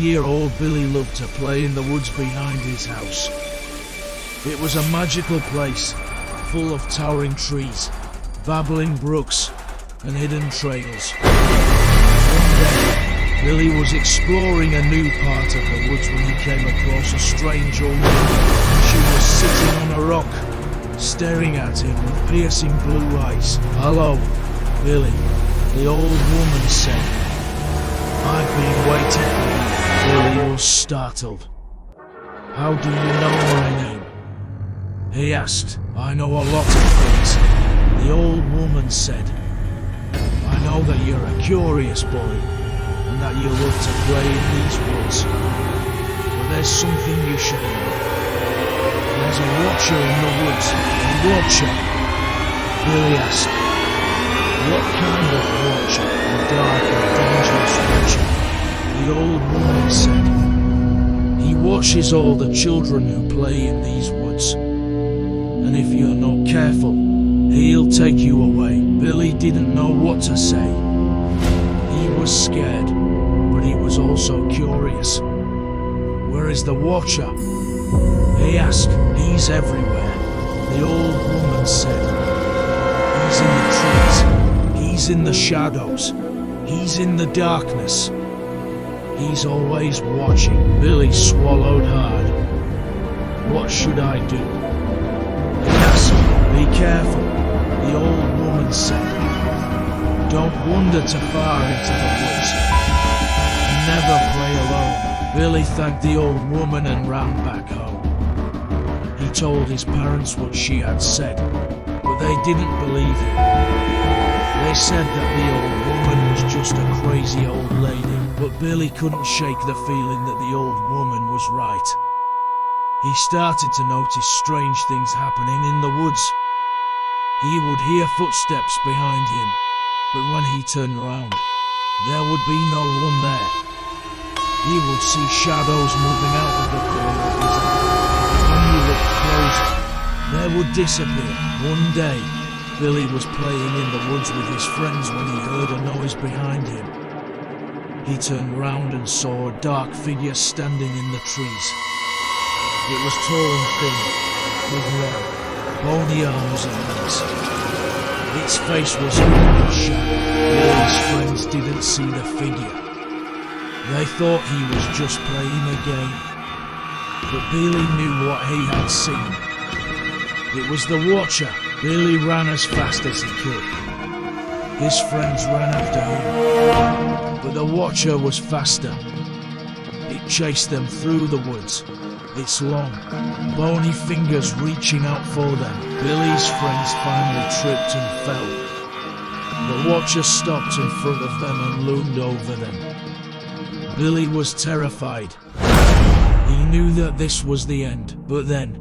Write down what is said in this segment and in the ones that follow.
13-year-old Billy loved to play in the woods behind his house. It was a magical place, full of towering trees, babbling brooks, and hidden trails. One day, Billy was exploring a new part of the woods when he came across a strange old woman. She was sitting on a rock, staring at him with piercing blue eyes. "Hello, Billy," the old woman said. "I've been waiting for you." Billy was startled. "How do you know my name?" he asked. "I know a lot of things," the old woman said. "I know that you're a curious boy, and that you love to play in these woods. But there's something you should know. There's a watcher in the woods." "A watcher?" Billy asked. "What kind of watcher?" "A dark and dangerous watcher," the old woman said. "He watches all the children who play in these woods. And if you're not careful, he'll take you away." Billy didn't know what to say. He was scared, but he was also curious. "Where is the watcher?" he asked. "He's everywhere," the old woman said. "He's in the trees. He's in the shadows. He's in the darkness. He's always watching." Billy swallowed hard. "What should I do?" he asked. "Be careful," the old woman said. "Don't wander too far into the woods. And never play alone." Billy thanked the old woman and ran back home. He told his parents what she had said, but they didn't believe him. They said that the old woman was just a crazy old lady, but Billy couldn't shake the feeling that the old woman was right. He started to notice strange things happening in the woods. He would hear footsteps behind him, but when he turned around, there would be no one there. He would see shadows moving out of the corner of his eye. When he looked closer, they would disappear. One day, Billy was playing in the woods with his friends when he heard a noise behind him. He turned round and saw a dark figure standing in the trees. It was tall and thin, with long, bony arms and legs. Its face was covered in shadow. Billy's friends didn't see the figure. They thought he was just playing a game. But Billy knew what he had seen. It was the watcher. Billy ran as fast as he could. His friends ran after him, but the watcher was faster. It chased them through the woods, its long, bony fingers reaching out for them. Billy's friends finally tripped and fell. The watcher stopped in front of them and loomed over them. Billy was terrified. He knew that this was the end, but then,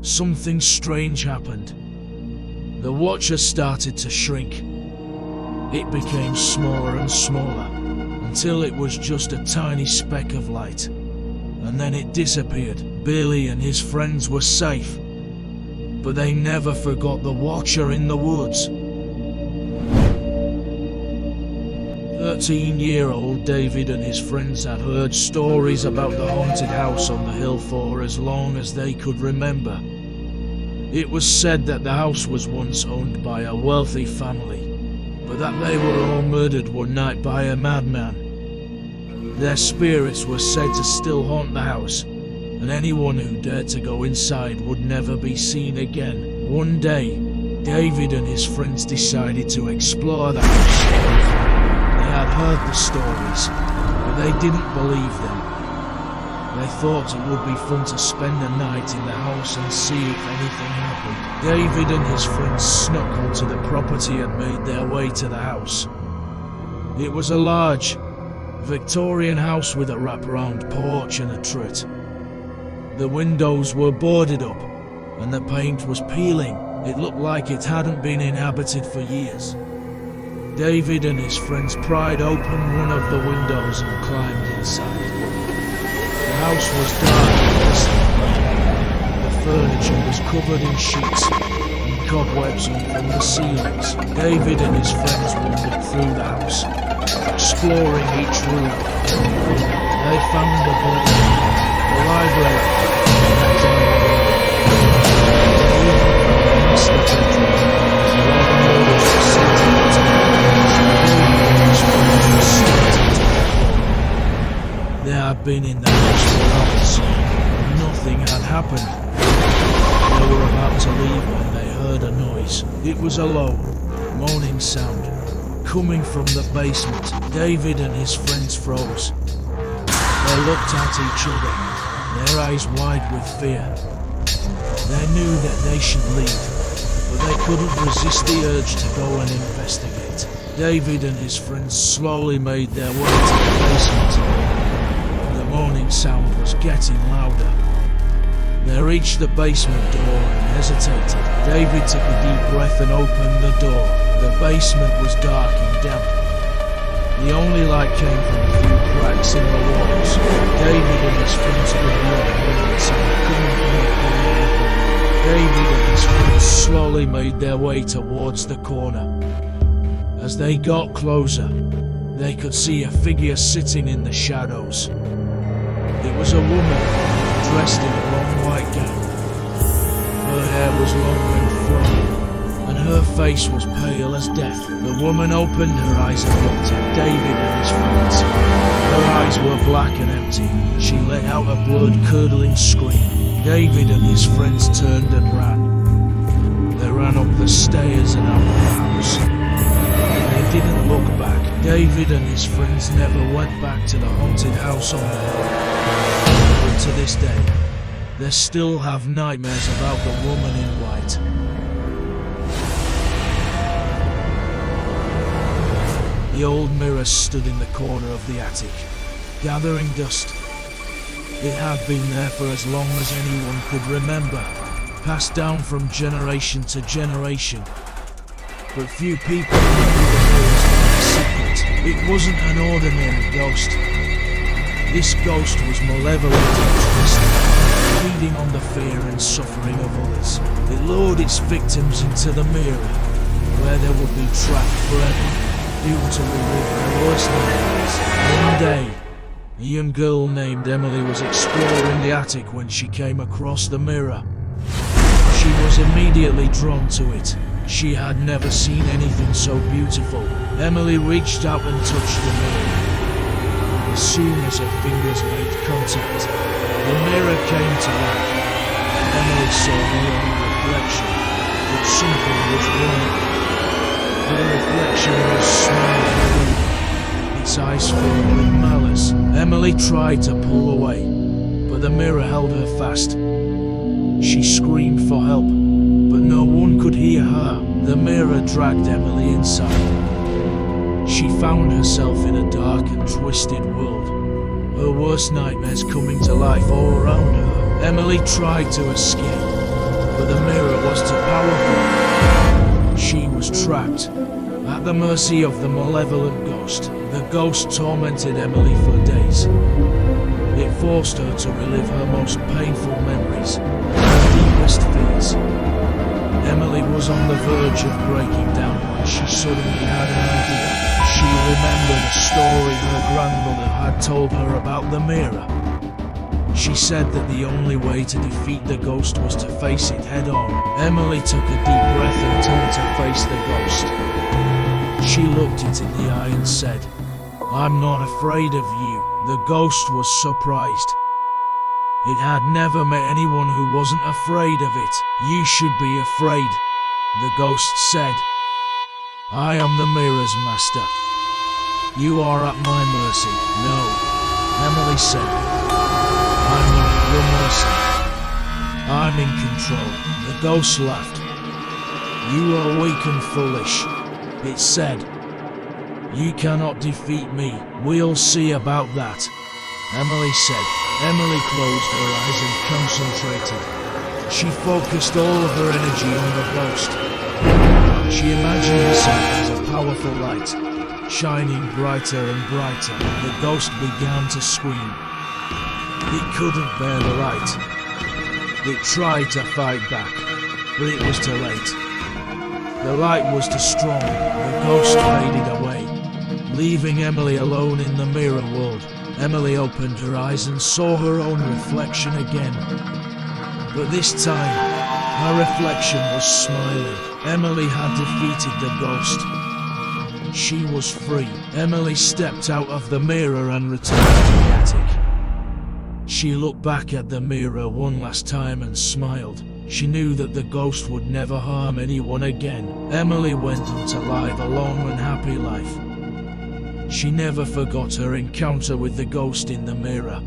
something strange happened. The watcher started to shrink. It became smaller and smaller, until it was just a tiny speck of light. And then it disappeared. Billy and his friends were safe, but they never forgot the watcher in the woods. 13-year-old David and his friends had heard stories about the haunted house on the hill for as long as they could remember. It was said that the house was once owned by a wealthy family, but that they were all murdered one night by a madman. Their spirits were said to still haunt the house, and anyone who dared to go inside would never be seen again. One day, David and his friends decided to explore the house. They had heard the stories, but they didn't believe them. They thought it would be fun to spend a night in the house and see if anything happened. David and his friends snuck onto the property and made their way to the house. It was a large, Victorian house with a wraparound porch and a turret. The windows were boarded up, and the paint was peeling. It looked like it hadn't been inhabited for years. David and his friends pried open one of the windows and climbed inside. The house was dark and dusty. The furniture was covered in sheets and cobwebs hung from the ceilings. David and his friends wandered through the house, exploring each room. They found the book, the library, the dining room, the master bedroom, where the murders were centered into the David and his friends were starting to perform. They had been in the house for hours. Nothing had happened. They were about to leave when they heard a noise. It was a low, moaning sound coming from the basement. David and his friends froze. They looked at each other, their eyes wide with fear. They knew that they should leave, but they couldn't resist the urge to go and investigate. David and his friends slowly made their way to the basement. The moaning sound was getting louder. They reached the basement door and hesitated. David took a deep breath and opened the door. The basement was dark and damp. The only light came from a few cracks in the walls. David and his friends could hear the movements and couldn't hear anything. David and his friends slowly made their way towards the corner. As they got closer, they could see a figure sitting in the shadows. It was a woman, dressed in a long white gown. Her hair was long and flowing, and her face was pale as death. The woman opened her eyes and looked at David and his friends. Her eyes were black and empty. She let out a blood-curdling scream. David and his friends turned and ran. They ran up the stairs and out the house. They didn't look back. David and his friends never went back to the haunted house on the hill. But to this day, they still have nightmares about the woman in white. The old mirror stood in the corner of the attic, gathering dust. It had been there for as long as anyone could remember, passed down from generation to generation. But few people knew the mirror's secret. It wasn't an ordinary ghost. This ghost was malevolent and twisted, feeding on the fear and suffering of others. It lured its victims into the mirror, where they would be trapped forever, doomed to relive their worst nightmares. One day, a young girl named Emily was exploring the attic when she came across the mirror. She was immediately drawn to it. She had never seen anything so beautiful. Emily reached out and touched the mirror. As soon as her fingers made contact, the mirror came to life. Emily saw her own reflection, but something was wrong. The reflection was smiling, its eyes filled with malice. Emily tried to pull away, but the mirror held her fast. She screamed for help, but no one could hear her. The mirror dragged Emily inside. She found herself in a dark and twisted world, her worst nightmares coming to life all around her. Emily tried to escape, but the mirror was too powerful. She was trapped, at the mercy of the malevolent ghost. The ghost tormented Emily for days. It forced her to relive her most painful memories, her deepest fears. Emily was on the verge of breaking down when she suddenly had an idea. She remembered a story her grandmother had told her about the mirror. She said that the only way to defeat the ghost was to face it head on. Emily took a deep breath and turned to face the ghost. She looked it in the eye and said, "I'm not afraid of you." The ghost was surprised. It had never met anyone who wasn't afraid of it. "You should be afraid," the ghost said. "I am the mirror's master. You are at my mercy." "No," Emily said. "I'm not at your mercy. I'm in control." The ghost laughed. "You are weak and foolish," it said. "You cannot defeat me. We'll see about that," Emily said. Emily closed her eyes and concentrated. She focused all of her energy on the ghost. She imagined herself as a powerful light, shining brighter and brighter. The ghost began to scream. It couldn't bear the light. It tried to fight back, but it was too late. The light was too strong, the ghost faded away, leaving Emily alone in the mirror world. Emily opened her eyes and saw her own reflection again. But this time, her reflection was smiling. Emily had defeated the ghost. She was free. Emily stepped out of the mirror and returned to the attic. She looked back at the mirror one last time and smiled. She knew that the ghost would never harm anyone again. Emily went on to live a long and happy life. She never forgot her encounter with the ghost in the mirror,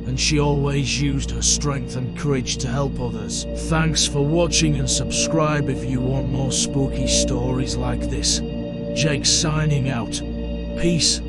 and she always used her strength and courage to help others. Thanks for watching, and subscribe if you want more spooky stories like this. Jake signing out. Peace.